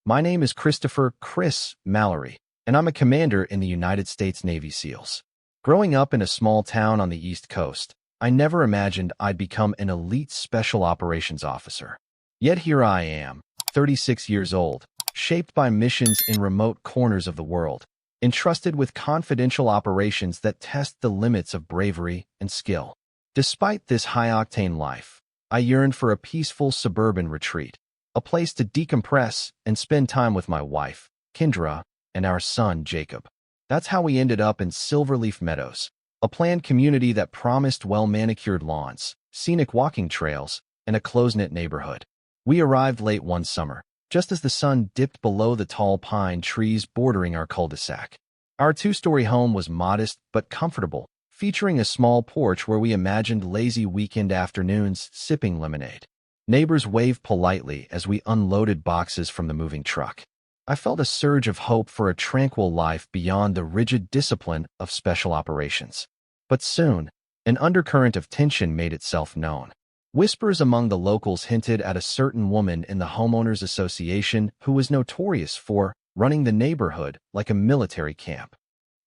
My name is Christopher Chris Mallory, and I'm a commander in the United States Navy SEALs. Growing up in a small town on the East Coast, I never imagined I'd become an elite special operations officer. Yet here I am, 36 years old, shaped by missions in remote corners of the world, entrusted with confidential operations that test the limits of bravery and skill. Despite this high-octane life, I yearned for a peaceful suburban retreat, a place to decompress and spend time with my wife, Kendra, and our son, Jacob. That's how we ended up in Silverleaf Meadows, a planned community that promised well-manicured lawns, scenic walking trails, and a close-knit neighborhood. We arrived late one summer, just as the sun dipped below the tall pine trees bordering our cul-de-sac. Our two-story home was modest but comfortable, featuring a small porch where we imagined lazy weekend afternoons sipping lemonade. Neighbors waved politely as we unloaded boxes from the moving truck. I felt a surge of hope for a tranquil life beyond the rigid discipline of special operations. But soon, an undercurrent of tension made itself known. Whispers among the locals hinted at a certain woman in the homeowners association who was notorious for running the neighborhood like a military camp.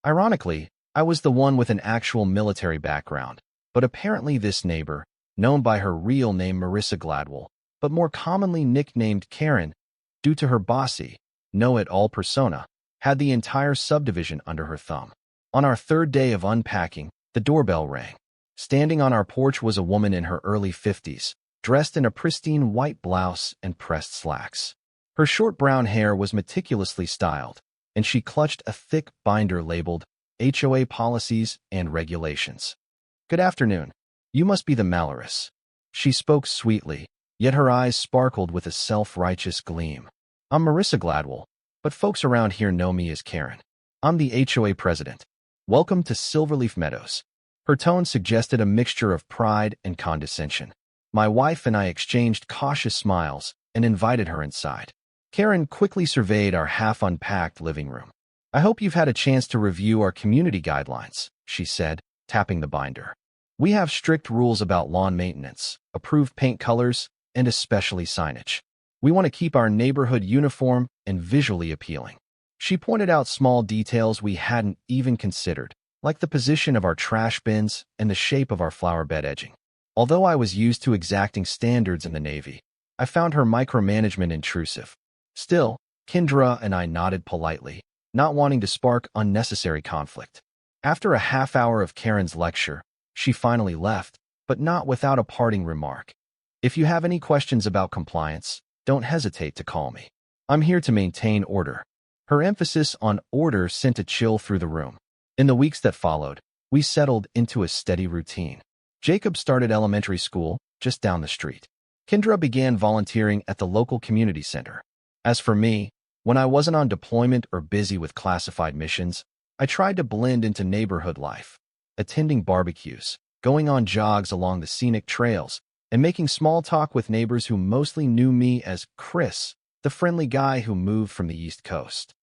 Ironically, I was the one with an actual military background, but apparently this neighbor, known by her real name Marissa Gladwell, but more commonly nicknamed Karen, due to her bossy, know-it-all persona, had the entire subdivision under her thumb. On our third day of unpacking, the doorbell rang. Standing on our porch was a woman in her early 50s, dressed in a pristine white blouse and pressed slacks. Her short brown hair was meticulously styled, and she clutched a thick binder labeled HOA Policies and Regulations. "Good afternoon. You must be the Malloris." She spoke sweetly, yet her eyes sparkled with a self-righteous gleam. "I'm Marissa Gladwell, but folks around here know me as Karen. I'm the HOA president. Welcome to Silverleaf Meadows." Her tone suggested a mixture of pride and condescension. My wife and I exchanged cautious smiles and invited her inside. Karen quickly surveyed our half-unpacked living room. "I hope you've had a chance to review our community guidelines," she said, tapping the binder. "We have strict rules about lawn maintenance, approved paint colors, and especially signage. We want to keep our neighborhood uniform and visually appealing." She pointed out small details we hadn't even considered, like the position of our trash bins and the shape of our flower bed edging. Although I was used to exacting standards in the Navy, I found her micromanagement intrusive. Still, Kendra and I nodded politely, not wanting to spark unnecessary conflict. After a half-hour of Karen's lecture, she finally left, but not without a parting remark. "If you have any questions about compliance, don't hesitate to call me. I'm here to maintain order." Her emphasis on order sent a chill through the room. In the weeks that followed, we settled into a steady routine. Jacob started elementary school just down the street. Kendra began volunteering at the local community center. As for me, when I wasn't on deployment or busy with classified missions, I tried to blend into neighborhood life, attending barbecues, going on jogs along the scenic trails, and making small talk with neighbors who mostly knew me as Chris, the friendly guy who moved from the East Coast.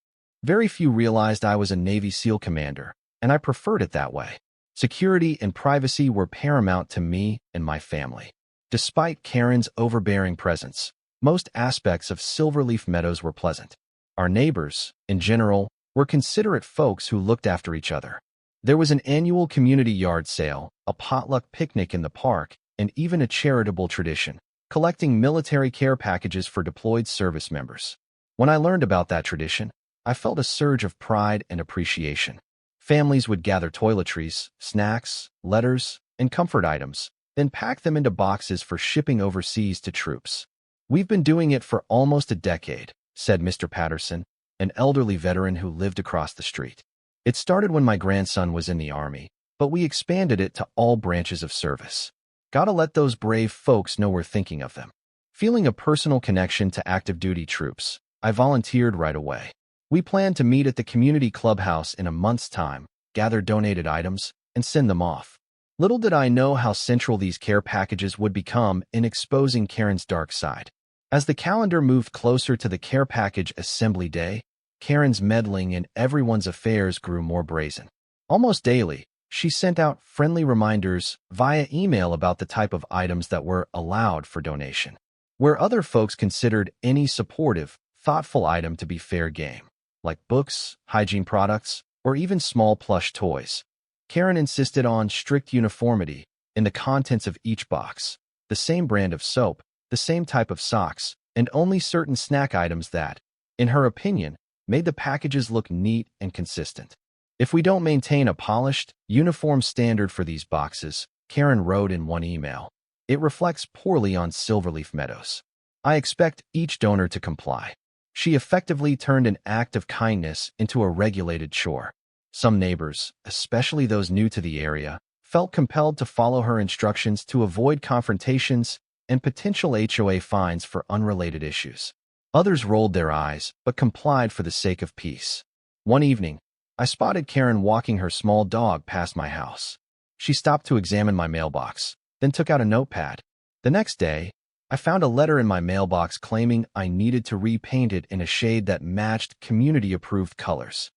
Very few realized I was a Navy SEAL commander, and I preferred it that way. Security and privacy were paramount to me and my family. Despite Karen's overbearing presence, most aspects of Silverleaf Meadows were pleasant. Our neighbors, in general, were considerate folks who looked after each other. There was an annual community yard sale, a potluck picnic in the park, and even a charitable tradition, collecting military care packages for deployed service members. When I learned about that tradition, I felt a surge of pride and appreciation. Families would gather toiletries, snacks, letters, and comfort items, then pack them into boxes for shipping overseas to troops. "We've been doing it for almost a decade," said Mr. Patterson, an elderly veteran who lived across the street. "It started when my grandson was in the Army, but we expanded it to all branches of service. Gotta let those brave folks know we're thinking of them." Feeling a personal connection to active duty troops, I volunteered right away. We planned to meet at the community clubhouse in a month's time, gather donated items, and send them off. Little did I know how central these care packages would become in exposing Karen's dark side. As the calendar moved closer to the care package assembly day, Karen's meddling in everyone's affairs grew more brazen. Almost daily, she sent out friendly reminders via email about the type of items that were allowed for donation. Where other folks considered any supportive, thoughtful item to be fair game, like books, hygiene products, or even small plush toys. Karen insisted on strict uniformity in the contents of each box, the same brand of soap, the same type of socks, and only certain snack items that, in her opinion, made the packages look neat and consistent. If we don't maintain a polished, uniform standard for these boxes, Karen wrote in one email, it reflects poorly on Silverleaf Meadows. I expect each donor to comply. She effectively turned an act of kindness into a regulated chore. Some neighbors, especially those new to the area, felt compelled to follow her instructions to avoid confrontations and potential HOA fines for unrelated issues. Others rolled their eyes, but complied for the sake of peace. One evening, I spotted Karen walking her small dog past my house. She stopped to examine my mailbox, then took out a notepad. The next day, I found a letter in my mailbox claiming I needed to repaint it in a shade that matched community-approved colors.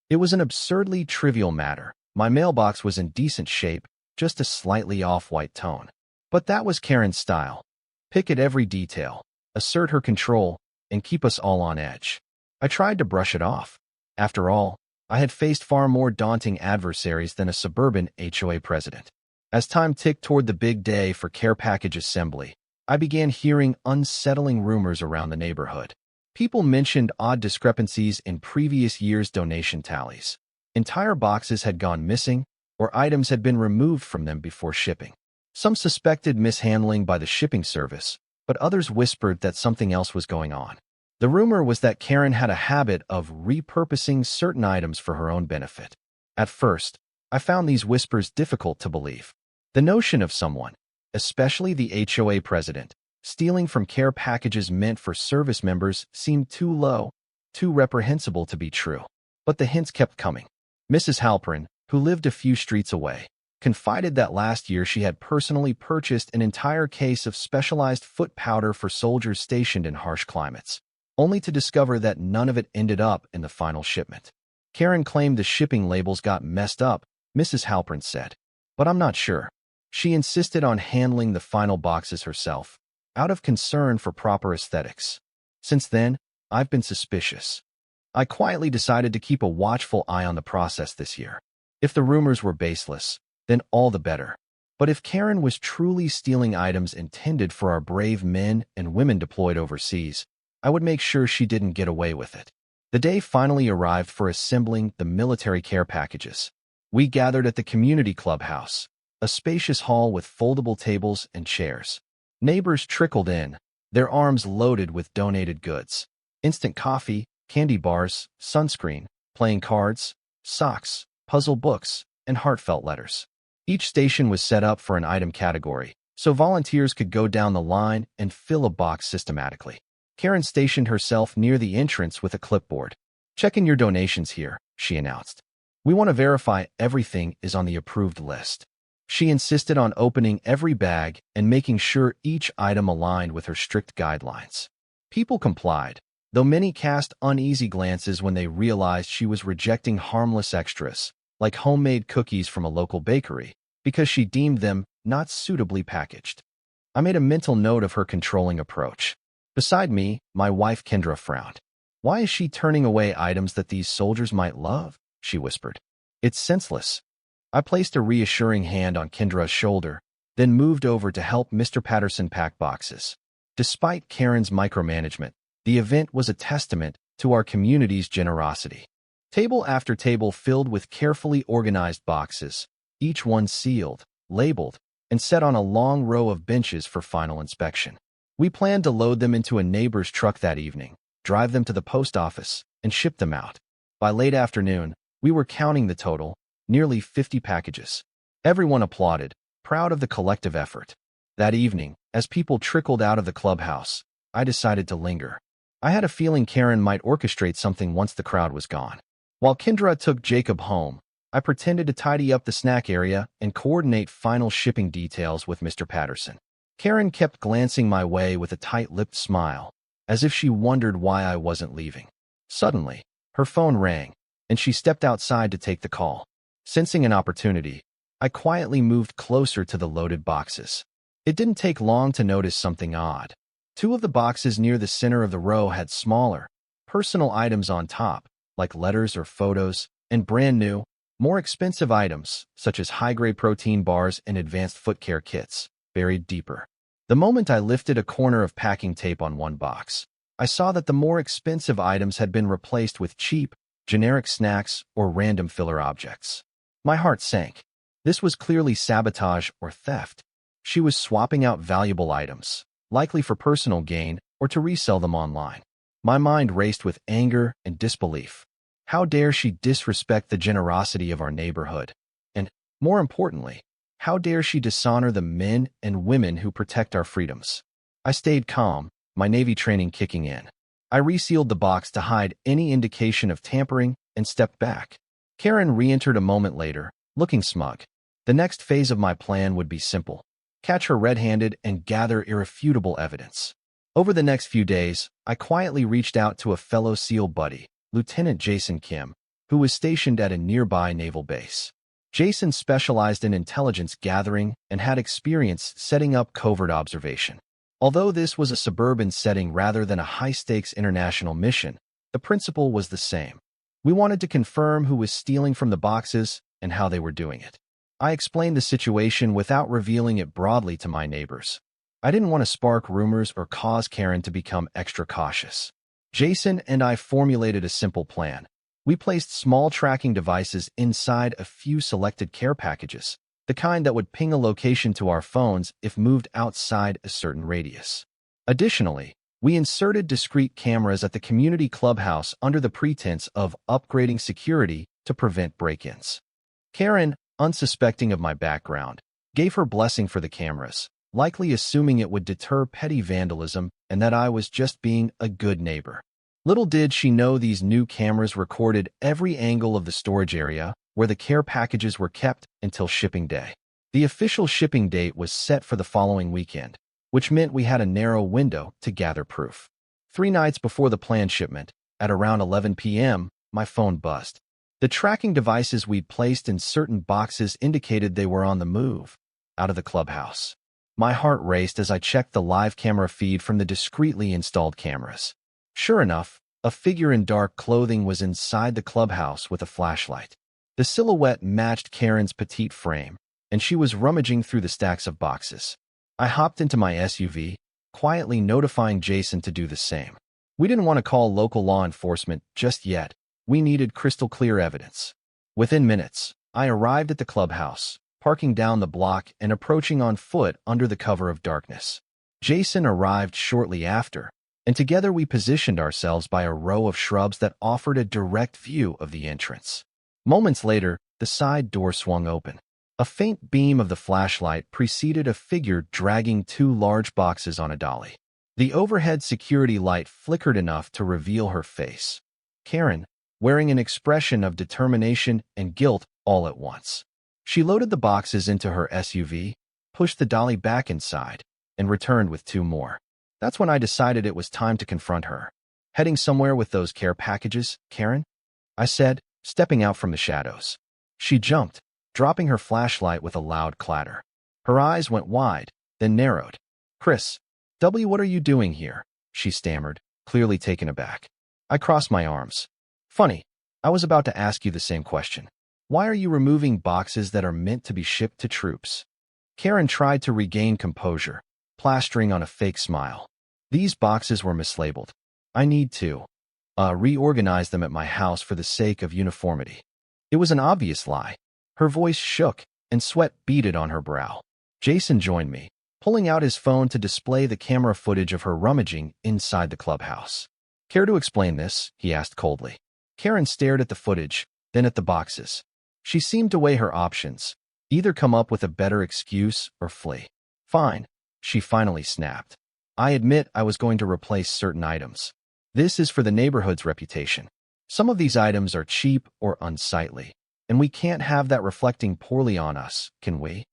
It was an absurdly trivial matter. My mailbox was in decent shape, just a slightly off-white tone. But that was Karen's style. Pick at every detail, assert her control, and keep us all on edge. I tried to brush it off. After all, I had faced far more daunting adversaries than a suburban HOA president. As time ticked toward the big day for care package assembly, I began hearing unsettling rumors around the neighborhood. People mentioned odd discrepancies in previous year's donation tallies. Entire boxes had gone missing, or items had been removed from them before shipping. Some suspected mishandling by the shipping service, but others whispered that something else was going on. The rumor was that Karen had a habit of repurposing certain items for her own benefit. At first, I found these whispers difficult to believe. The notion of someone, especially the HOA president, stealing from care packages meant for service members seemed too low, too reprehensible to be true. But the hints kept coming. Mrs. Halperin, who lived a few streets away, confided that last year she had personally purchased an entire case of specialized foot powder for soldiers stationed in harsh climates, only to discover that none of it ended up in the final shipment. Karen claimed the shipping labels got messed up, Mrs. Halperin said. But I'm not sure. She insisted on handling the final boxes herself, out of concern for proper aesthetics. Since then, I've been suspicious. I quietly decided to keep a watchful eye on the process this year. If the rumors were baseless, then all the better. But if Karen was truly stealing items intended for our brave men and women deployed overseas, I would make sure she didn't get away with it. The day finally arrived for assembling the military care packages. We gathered at the community clubhouse, a spacious hall with foldable tables and chairs. Neighbors trickled in, their arms loaded with donated goods. Instant coffee, candy bars, sunscreen, playing cards, socks, puzzle books, and heartfelt letters. Each station was set up for an item category, so volunteers could go down the line and fill a box systematically. Karen stationed herself near the entrance with a clipboard. "Check in your donations here," she announced. "We want to verify everything is on the approved list." She insisted on opening every bag and making sure each item aligned with her strict guidelines. People complied, though many cast uneasy glances when they realized she was rejecting harmless extras, like homemade cookies from a local bakery, because she deemed them not suitably packaged. I made a mental note of her controlling approach. Beside me, my wife Kendra frowned. "Why is she turning away items that these soldiers might love?" she whispered. "It's senseless." I placed a reassuring hand on Kendra's shoulder, then moved over to help Mr. Patterson pack boxes. Despite Karen's micromanagement, the event was a testament to our community's generosity. Table after table filled with carefully organized boxes, each one sealed, labeled, and set on a long row of benches for final inspection. We planned to load them into a neighbor's truck that evening, drive them to the post office, and ship them out. By late afternoon, we were counting the total, nearly 50 packages. Everyone applauded, proud of the collective effort. That evening, as people trickled out of the clubhouse, I decided to linger. I had a feeling Karen might orchestrate something once the crowd was gone. While Kendra took Jacob home, I pretended to tidy up the snack area and coordinate final shipping details with Mr. Patterson. Karen kept glancing my way with a tight-lipped smile, as if she wondered why I wasn't leaving. Suddenly, her phone rang, and she stepped outside to take the call. Sensing an opportunity, I quietly moved closer to the loaded boxes. It didn't take long to notice something odd. Two of the boxes near the center of the row had smaller, personal items on top, like letters or photos, and brand new, more expensive items, such as high-grade protein bars and advanced foot care kits, buried deeper. The moment I lifted a corner of packing tape on one box, I saw that the more expensive items had been replaced with cheap, generic snacks or random filler objects. My heart sank. This was clearly sabotage or theft. She was swapping out valuable items, likely for personal gain or to resell them online. My mind raced with anger and disbelief. How dare she disrespect the generosity of our neighborhood? And, more importantly, how dare she dishonor the men and women who protect our freedoms? I stayed calm, my Navy training kicking in. I resealed the box to hide any indication of tampering and stepped back. Karen re-entered a moment later, looking smug. The next phase of my plan would be simple: catch her red-handed and gather irrefutable evidence. Over the next few days, I quietly reached out to a fellow SEAL buddy, Lieutenant Jason Kim, who was stationed at a nearby naval base. Jason specialized in intelligence gathering and had experience setting up covert observation. Although this was a suburban setting rather than a high-stakes international mission, the principle was the same. We wanted to confirm who was stealing from the boxes and how they were doing it. I explained the situation without revealing it broadly to my neighbors. I didn't want to spark rumors or cause Karen to become extra cautious. Jason and I formulated a simple plan. We placed small tracking devices inside a few selected care packages, the kind that would ping a location to our phones if moved outside a certain radius. Additionally, we inserted discrete cameras at the community clubhouse under the pretense of upgrading security to prevent break-ins. Karen, unsuspecting of my background, gave her blessing for the cameras, likely assuming it would deter petty vandalism and that I was just being a good neighbor. Little did she know these new cameras recorded every angle of the storage area where the care packages were kept until shipping day. The official shipping date was set for the following weekend, which meant we had a narrow window to gather proof. 3 nights before the planned shipment, at around 11 p.m., my phone buzzed. The tracking devices we'd placed in certain boxes indicated they were on the move, out of the clubhouse. My heart raced as I checked the live camera feed from the discreetly installed cameras. Sure enough, a figure in dark clothing was inside the clubhouse with a flashlight. The silhouette matched Karen's petite frame, and she was rummaging through the stacks of boxes. I hopped into my SUV, quietly notifying Jason to do the same. We didn't want to call local law enforcement just yet. We needed crystal-clear evidence. Within minutes, I arrived at the clubhouse, parking down the block and approaching on foot under the cover of darkness. Jason arrived shortly after, and together we positioned ourselves by a row of shrubs that offered a direct view of the entrance. Moments later, the side door swung open. A faint beam of the flashlight preceded a figure dragging 2 large boxes on a dolly. The overhead security light flickered enough to reveal her face. Karen, wearing an expression of determination and guilt all at once. She loaded the boxes into her SUV, pushed the dolly back inside, and returned with 2 more. That's when I decided it was time to confront her. "Heading somewhere with those care packages, Karen?" I said, stepping out from the shadows. She jumped, dropping her flashlight with a loud clatter. Her eyes went wide, then narrowed. "Chris, what are you doing here?" she stammered, clearly taken aback. I crossed my arms. "Funny, I was about to ask you the same question. Why are you removing boxes that are meant to be shipped to troops?" Karen tried to regain composure, plastering on a fake smile. "These boxes were mislabeled. I need to reorganize them at my house for the sake of uniformity." It was an obvious lie. Her voice shook, and sweat beaded on her brow. Jason joined me, pulling out his phone to display the camera footage of her rummaging inside the clubhouse. "Care to explain this?" he asked coldly. Karen stared at the footage, then at the boxes. She seemed to weigh her options, either come up with a better excuse or flee. "Fine," she finally snapped. "I admit I was going to replace certain items. This is for the neighborhood's reputation. Some of these items are cheap or unsightly, and we can't have that reflecting poorly on us, can we?"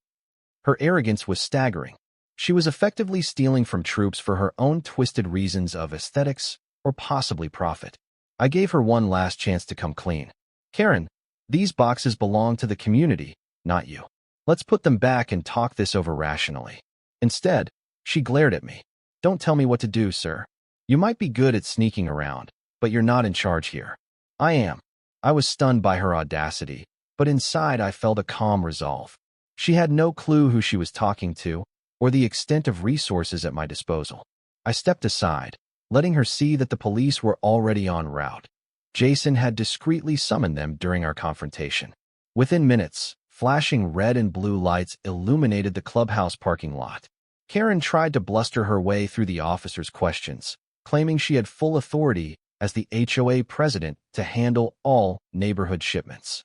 Her arrogance was staggering. She was effectively stealing from troops for her own twisted reasons of aesthetics or possibly profit. I gave her one last chance to come clean. "Karen, these boxes belong to the community, not you. Let's put them back and talk this over rationally." Instead, she glared at me. "Don't tell me what to do, sir. You might be good at sneaking around, but you're not in charge here. I am. I was stunned by her audacity, but inside I felt a calm resolve. She had no clue who she was talking to or the extent of resources at my disposal. I stepped aside, letting her see that the police were already en route. Jason had discreetly summoned them during our confrontation. Within minutes, flashing red and blue lights illuminated the clubhouse parking lot. Karen tried to bluster her way through the officer's questions, claiming she had full authority as the HOA president to handle all neighborhood shipments.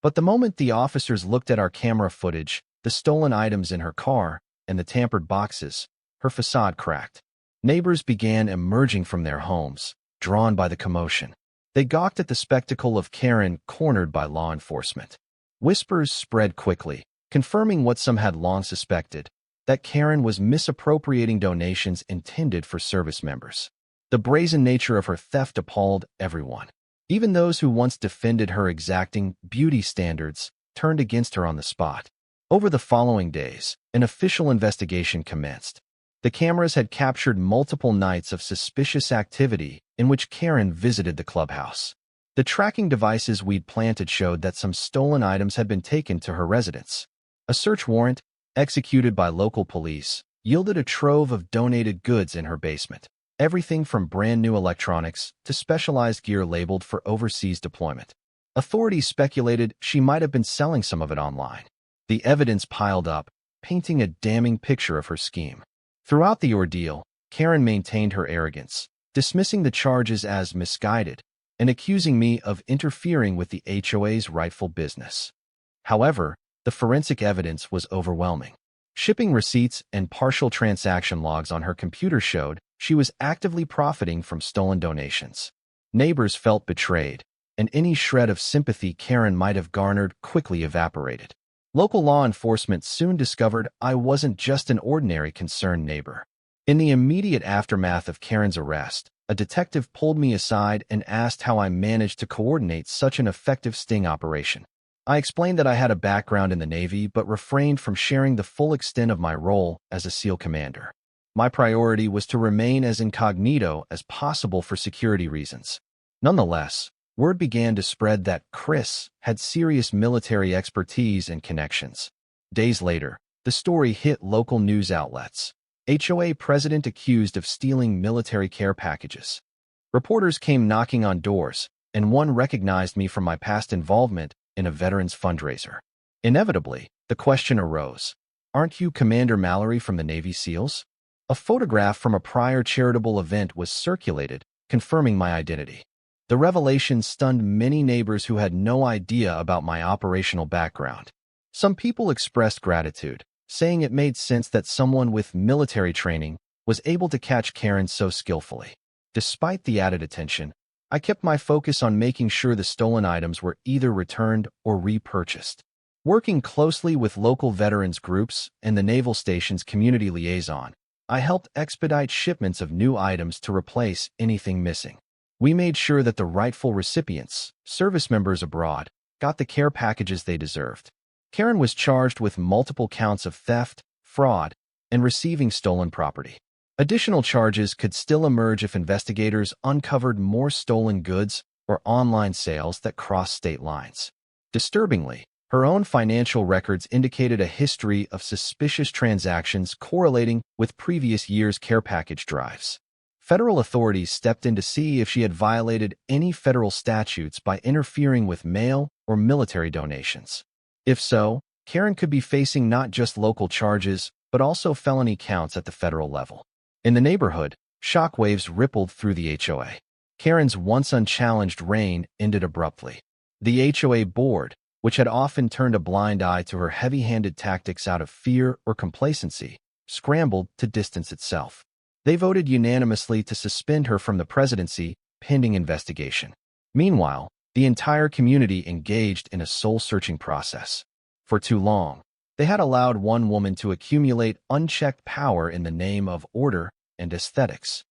But the moment the officers looked at our camera footage, the stolen items in her car, and the tampered boxes, her facade cracked. Neighbors began emerging from their homes, drawn by the commotion. They gawked at the spectacle of Karen cornered by law enforcement. Whispers spread quickly, confirming what some had long suspected, that Karen was misappropriating donations intended for service members. The brazen nature of her theft appalled everyone. Even those who once defended her exacting beauty standards turned against her on the spot. Over the following days, an official investigation commenced. The cameras had captured multiple nights of suspicious activity in which Karen visited the clubhouse. The tracking devices we'd planted showed that some stolen items had been taken to her residence. A search warrant, executed by local police, yielded a trove of donated goods in her basement. Everything from brand-new electronics to specialized gear labeled for overseas deployment. Authorities speculated she might have been selling some of it online. The evidence piled up, painting a damning picture of her scheme. Throughout the ordeal, Karen maintained her arrogance, dismissing the charges as misguided and accusing me of interfering with the HOA's rightful business. However, the forensic evidence was overwhelming. Shipping receipts and partial transaction logs on her computer showed she was actively profiting from stolen donations. Neighbors felt betrayed, and any shred of sympathy Karen might have garnered quickly evaporated. Local law enforcement soon discovered I wasn't just an ordinary concerned neighbor. In the immediate aftermath of Karen's arrest, a detective pulled me aside and asked how I managed to coordinate such an effective sting operation. I explained that I had a background in the Navy but refrained from sharing the full extent of my role as a SEAL commander. My priority was to remain as incognito as possible for security reasons. Nonetheless, word began to spread that Chris had serious military expertise and connections. Days later, the story hit local news outlets. HOA president accused of stealing military care packages. Reporters came knocking on doors, and one recognized me from my past involvement in a veterans fundraiser. Inevitably, the question arose, "Aren't you Commander Mallory from the Navy SEALs?" A photograph from a prior charitable event was circulated, confirming my identity. The revelation stunned many neighbors who had no idea about my operational background. Some people expressed gratitude, saying it made sense that someone with military training was able to catch Karen so skillfully. Despite the added attention, I kept my focus on making sure the stolen items were either returned or repurchased. Working closely with local veterans groups and the Naval Station's community liaison, I helped expedite shipments of new items to replace anything missing. We made sure that the rightful recipients, service members abroad, got the care packages they deserved. Karen was charged with multiple counts of theft, fraud, and receiving stolen property. Additional charges could still emerge if investigators uncovered more stolen goods or online sales that crossed state lines. Disturbingly, her own financial records indicated a history of suspicious transactions correlating with previous year's care package drives. Federal authorities stepped in to see if she had violated any federal statutes by interfering with mail or military donations. If so, Karen could be facing not just local charges, but also felony counts at the federal level. In the neighborhood, shockwaves rippled through the HOA. Karen's once unchallenged reign ended abruptly. The HOA board, which had often turned a blind eye to her heavy-handed tactics out of fear or complacency, scrambled to distance itself. They voted unanimously to suspend her from the presidency, pending investigation. Meanwhile, the entire community engaged in a soul-searching process. For too long, they had allowed one woman to accumulate unchecked power in the name of order and aesthetics.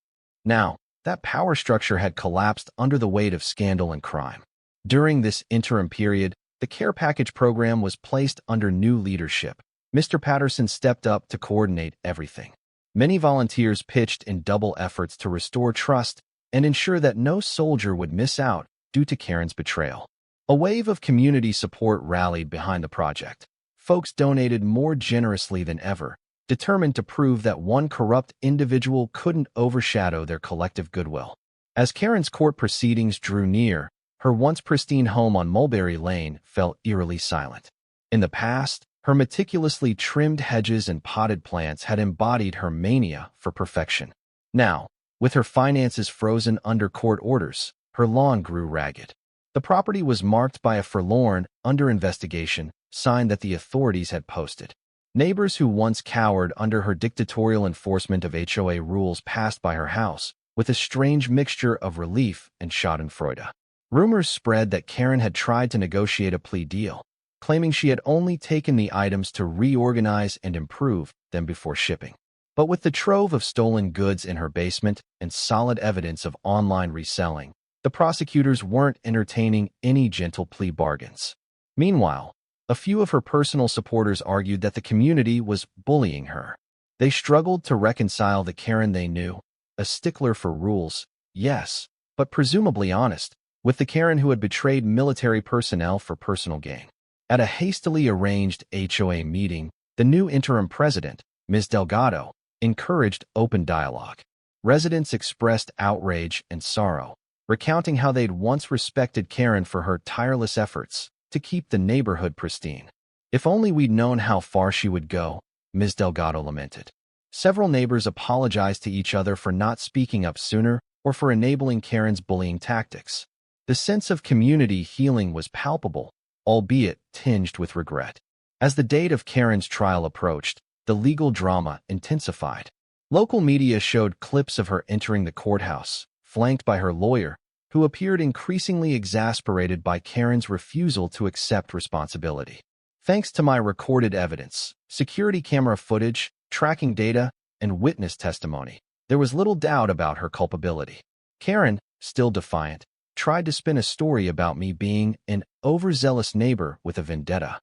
Now, that power structure had collapsed under the weight of scandal and crime. During this interim period, the care package program was placed under new leadership. Mr. Patterson stepped up to coordinate everything. Many volunteers pitched in double efforts to restore trust and ensure that no soldier would miss out due to Karen's betrayal. A wave of community support rallied behind the project. Folks donated more generously than ever, determined to prove that one corrupt individual couldn't overshadow their collective goodwill. As Karen's court proceedings drew near, her once pristine home on Mulberry Lane fell eerily silent. In the past, her meticulously trimmed hedges and potted plants had embodied her mania for perfection. Now, with her finances frozen under court orders, her lawn grew ragged. The property was marked by a forlorn, under investigation, sign that the authorities had posted. Neighbors who once cowered under her dictatorial enforcement of HOA rules passed by her house, with a strange mixture of relief and schadenfreude. Rumors spread that Karen had tried to negotiate a plea deal, claiming she had only taken the items to reorganize and improve them before shipping. But with the trove of stolen goods in her basement and solid evidence of online reselling, the prosecutors weren't entertaining any gentle plea bargains. Meanwhile, a few of her personal supporters argued that the community was bullying her. They struggled to reconcile the Karen they knew, a stickler for rules, yes, but presumably honest, with the Karen who had betrayed military personnel for personal gain. At a hastily arranged HOA meeting, the new interim president, Ms. Delgado, encouraged open dialogue. Residents expressed outrage and sorrow, recounting how they'd once respected Karen for her tireless efforts to keep the neighborhood pristine. If only we'd known how far she would go, Ms. Delgado lamented. Several neighbors apologized to each other for not speaking up sooner or for enabling Karen's bullying tactics. The sense of community healing was palpable, albeit tinged with regret. As the date of Karen's trial approached, the legal drama intensified. Local media showed clips of her entering the courthouse, flanked by her lawyer, who appeared increasingly exasperated by Karen's refusal to accept responsibility. Thanks to my recorded evidence, security camera footage, tracking data, and witness testimony, there was little doubt about her culpability. Karen, still defiant, tried to spin a story about me being an overzealous neighbor with a vendetta.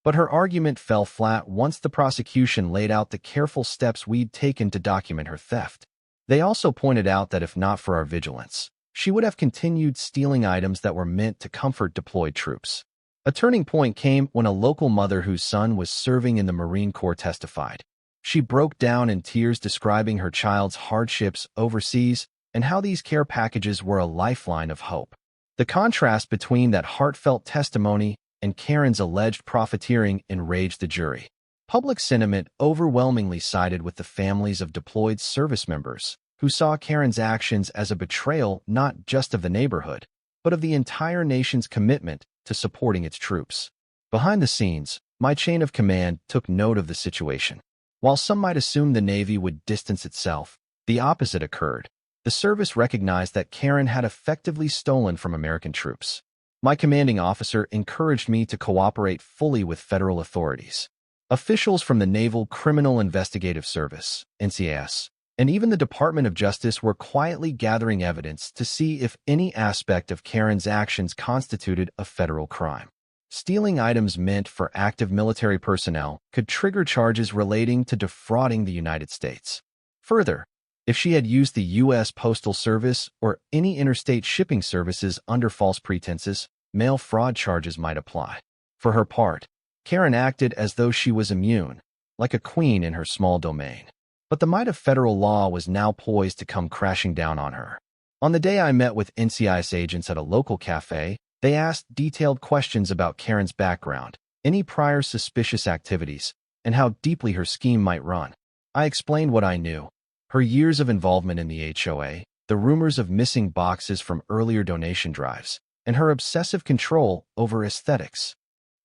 But her argument fell flat once the prosecution laid out the careful steps we'd taken to document her theft. They also pointed out that if not for our vigilance, she would have continued stealing items that were meant to comfort deployed troops. A turning point came when a local mother whose son was serving in the Marine Corps testified. She broke down in tears describing her child's hardships overseas and how these care packages were a lifeline of hope. The contrast between that heartfelt testimony and Karen's alleged profiteering enraged the jury. Public sentiment overwhelmingly sided with the families of deployed service members, who saw Karen's actions as a betrayal not just of the neighborhood, but of the entire nation's commitment to supporting its troops. Behind the scenes, my chain of command took note of the situation. While some might assume the Navy would distance itself, the opposite occurred. The service recognized that Karen had effectively stolen from American troops. My commanding officer encouraged me to cooperate fully with federal authorities. Officials from the Naval Criminal Investigative Service, NCIS, and even the Department of Justice were quietly gathering evidence to see if any aspect of Karen's actions constituted a federal crime. Stealing items meant for active military personnel could trigger charges relating to defrauding the United States. Further, if she had used the U.S. Postal Service or any interstate shipping services under false pretenses, mail fraud charges might apply. For her part, Karen acted as though she was immune, like a queen in her small domain. But the might of federal law was now poised to come crashing down on her. On the day I met with NCIS agents at a local cafe, they asked detailed questions about Karen's background, any prior suspicious activities, and how deeply her scheme might run. I explained what I knew: her years of involvement in the HOA, the rumors of missing boxes from earlier donation drives, and her obsessive control over aesthetics.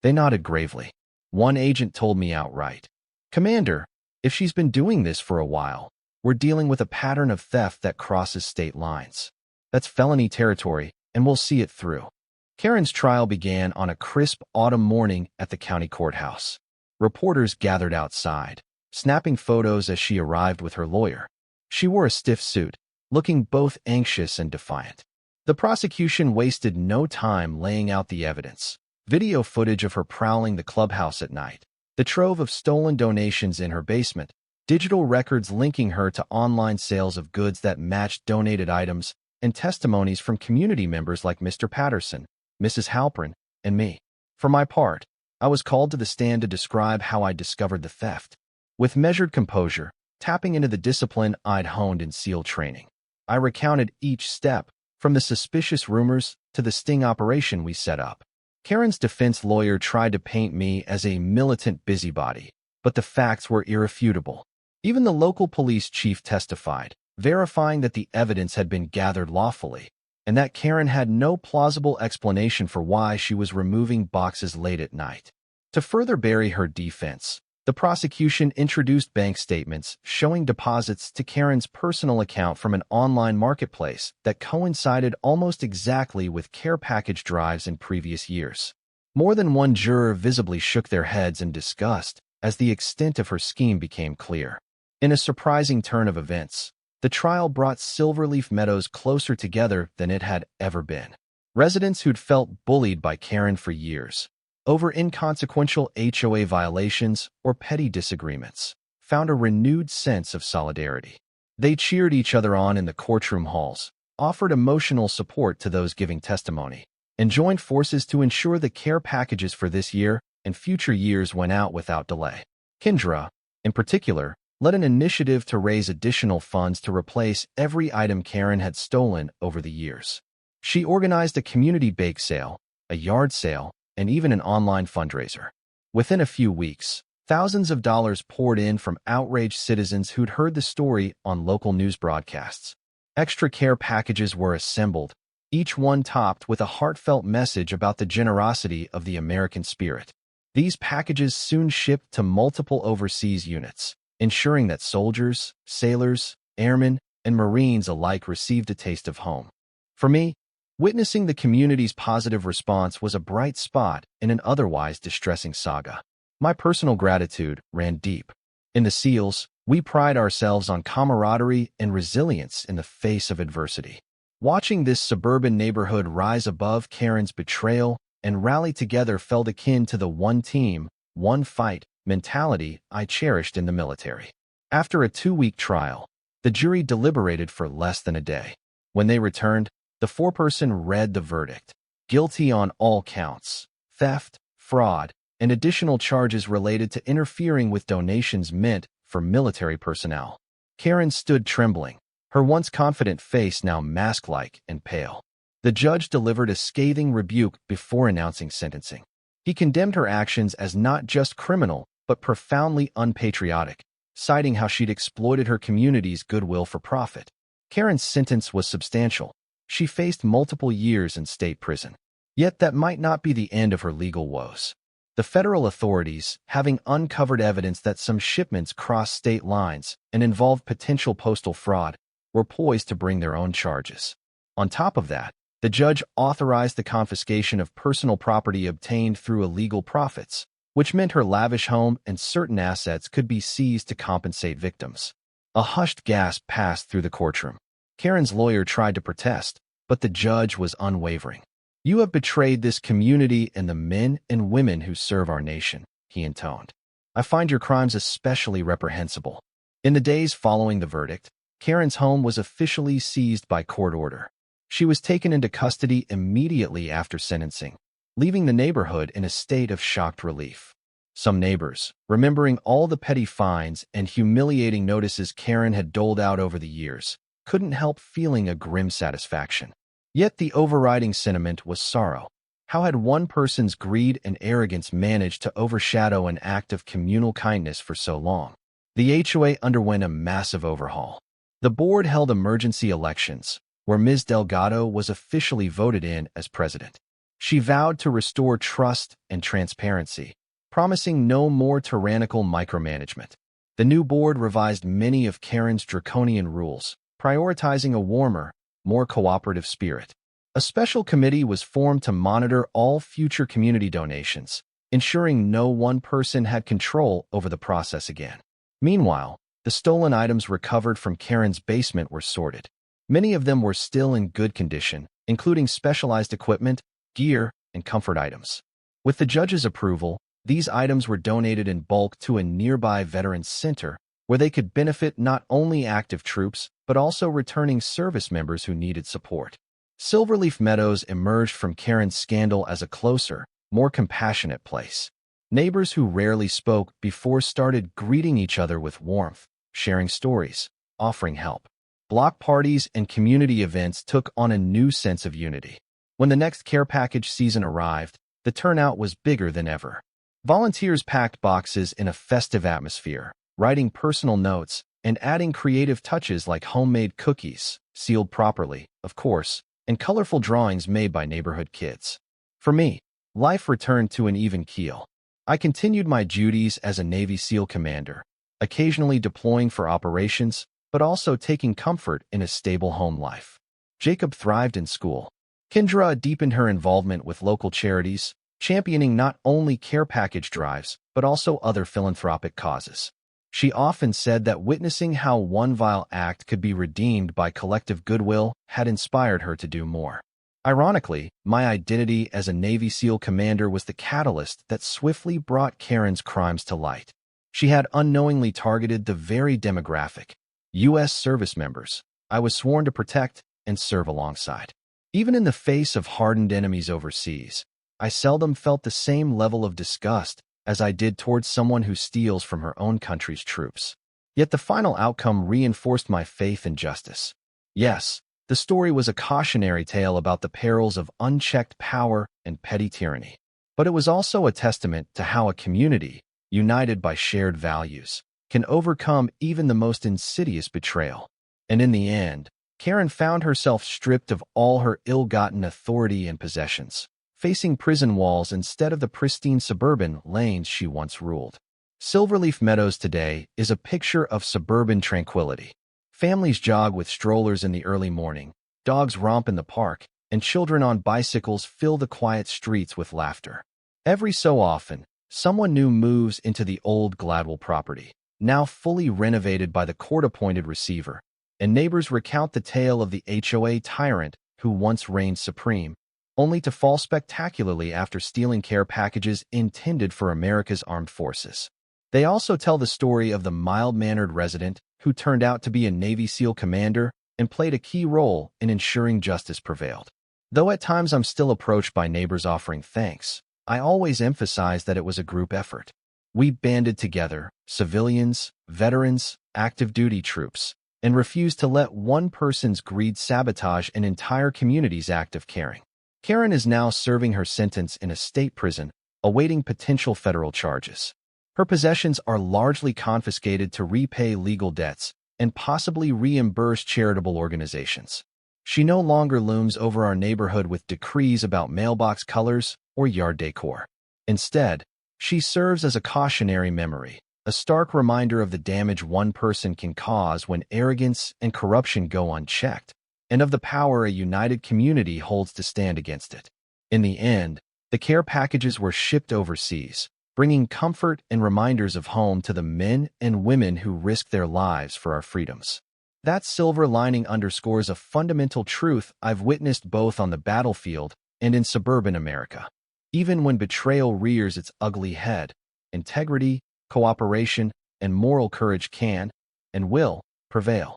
They nodded gravely. One agent told me outright, "Commander, if she's been doing this for a while, we're dealing with a pattern of theft that crosses state lines. That's felony territory, and we'll see it through." Karen's trial began on a crisp autumn morning at the county courthouse. Reporters gathered outside, snapping photos as she arrived with her lawyer. She wore a stiff suit, looking both anxious and defiant. The prosecution wasted no time laying out the evidence. Video footage of her prowling the clubhouse at night, the trove of stolen donations in her basement, digital records linking her to online sales of goods that matched donated items, and testimonies from community members like Mr. Patterson, Mrs. Halpern, and me. For my part, I was called to the stand to describe how I discovered the theft. With measured composure, tapping into the discipline I'd honed in SEAL training, I recounted each step, from the suspicious rumors to the sting operation we set up. Karen's defense lawyer tried to paint me as a militant busybody, but the facts were irrefutable. Even the local police chief testified, verifying that the evidence had been gathered lawfully, and that Karen had no plausible explanation for why she was removing boxes late at night. To further bury her defense, the prosecution introduced bank statements showing deposits to Karen's personal account from an online marketplace that coincided almost exactly with care package drives in previous years. More than one juror visibly shook their heads in disgust as the extent of her scheme became clear. In a surprising turn of events, the trial brought Silverleaf Meadows closer together than it had ever been. Residents who'd felt bullied by Karen for years, over inconsequential HOA violations or petty disagreements, found a renewed sense of solidarity. They cheered each other on in the courtroom halls, offered emotional support to those giving testimony, and joined forces to ensure the care packages for this year and future years went out without delay. Kendra, in particular, led an initiative to raise additional funds to replace every item Karen had stolen over the years. She organized a community bake sale, a yard sale, and even an online fundraiser. Within a few weeks, thousands of dollars poured in from outraged citizens who'd heard the story on local news broadcasts. Extra care packages were assembled, each one topped with a heartfelt message about the generosity of the American spirit. These packages soon shipped to multiple overseas units, ensuring that soldiers, sailors, airmen, and Marines alike received a taste of home. For me, witnessing the community's positive response was a bright spot in an otherwise distressing saga. My personal gratitude ran deep. In the SEALs, we pride ourselves on camaraderie and resilience in the face of adversity. Watching this suburban neighborhood rise above Karen's betrayal and rally together felt akin to the one team, one fight mentality I cherished in the military. After a 2-week trial, the jury deliberated for less than a day. When they returned, the foreperson read the verdict: guilty on all counts, theft, fraud, and additional charges related to interfering with donations meant for military personnel. Karen stood trembling, her once confident face now mask-like and pale. The judge delivered a scathing rebuke before announcing sentencing. He condemned her actions as not just criminal, but profoundly unpatriotic, citing how she'd exploited her community's goodwill for profit. Karen's sentence was substantial. She faced multiple years in state prison. Yet that might not be the end of her legal woes. The federal authorities, having uncovered evidence that some shipments crossed state lines and involved potential postal fraud, were poised to bring their own charges. On top of that, the judge authorized the confiscation of personal property obtained through illegal profits, which meant her lavish home and certain assets could be seized to compensate victims. A hushed gasp passed through the courtroom. Karen's lawyer tried to protest, but the judge was unwavering. "You have betrayed this community and the men and women who serve our nation," he intoned. "I find your crimes especially reprehensible." In the days following the verdict, Karen's home was officially seized by court order. She was taken into custody immediately after sentencing, leaving the neighborhood in a state of shocked relief. Some neighbors, remembering all the petty fines and humiliating notices Karen had doled out over the years, couldn't help feeling a grim satisfaction. Yet the overriding sentiment was sorrow. How had one person's greed and arrogance managed to overshadow an act of communal kindness for so long? The HOA underwent a massive overhaul. The board held emergency elections, where Ms. Delgado was officially voted in as president. She vowed to restore trust and transparency, promising no more tyrannical micromanagement. The new board revised many of Karen's draconian rules, prioritizing a warmer, more cooperative spirit. A special committee was formed to monitor all future community donations, ensuring no one person had control over the process again. Meanwhile, the stolen items recovered from Karen's basement were sorted. Many of them were still in good condition, including specialized equipment, gear, and comfort items. With the judge's approval, these items were donated in bulk to a nearby veterans center, where they could benefit not only active troops, but also returning service members who needed support. Silverleaf Meadows emerged from Karen's scandal as a closer, more compassionate place. Neighbors who rarely spoke before started greeting each other with warmth, sharing stories, offering help. Block parties and community events took on a new sense of unity. When the next care package season arrived, the turnout was bigger than ever. Volunteers packed boxes in a festive atmosphere, writing personal notes and adding creative touches like homemade cookies, sealed properly, of course, and colorful drawings made by neighborhood kids. For me, life returned to an even keel. I continued my duties as a Navy SEAL commander, occasionally deploying for operations, but also taking comfort in a stable home life. Jacob thrived in school. Kendra deepened her involvement with local charities, championing not only care package drives, but also other philanthropic causes. She often said that witnessing how one vile act could be redeemed by collective goodwill had inspired her to do more. Ironically, my identity as a Navy SEAL commander was the catalyst that swiftly brought Karen's crimes to light. She had unknowingly targeted the very demographic, U.S. service members, I was sworn to protect and serve alongside. Even in the face of hardened enemies overseas, I seldom felt the same level of disgust as I did towards someone who steals from her own country's troops. Yet the final outcome reinforced my faith in justice. Yes, the story was a cautionary tale about the perils of unchecked power and petty tyranny. But it was also a testament to how a community, united by shared values, can overcome even the most insidious betrayal. And in the end, Karen found herself stripped of all her ill-gotten authority and possessions, facing prison walls instead of the pristine suburban lanes she once ruled. Silverleaf Meadows today is a picture of suburban tranquility. Families jog with strollers in the early morning, dogs romp in the park, and children on bicycles fill the quiet streets with laughter. Every so often, someone new moves into the old Gladwell property, now fully renovated by the court-appointed receiver, and neighbors recount the tale of the HOA tyrant who once reigned supreme, only to fall spectacularly after stealing care packages intended for America's armed forces. They also tell the story of the mild-mannered resident who turned out to be a Navy SEAL commander and played a key role in ensuring justice prevailed. Though at times I'm still approached by neighbors offering thanks, I always emphasize that it was a group effort. We banded together, civilians, veterans, active duty troops, and refused to let one person's greed sabotage an entire community's act of caring. Karen is now serving her sentence in a state prison, awaiting potential federal charges. Her possessions are largely confiscated to repay legal debts and possibly reimburse charitable organizations. She no longer looms over our neighborhood with decrees about mailbox colors or yard decor. Instead, she serves as a cautionary memory, a stark reminder of the damage one person can cause when arrogance and corruption go unchecked, and of the power a united community holds to stand against it. In the end, the care packages were shipped overseas, bringing comfort and reminders of home to the men and women who risked their lives for our freedoms. That silver lining underscores a fundamental truth I've witnessed both on the battlefield and in suburban America. Even when betrayal rears its ugly head, integrity, cooperation, and moral courage can and will prevail.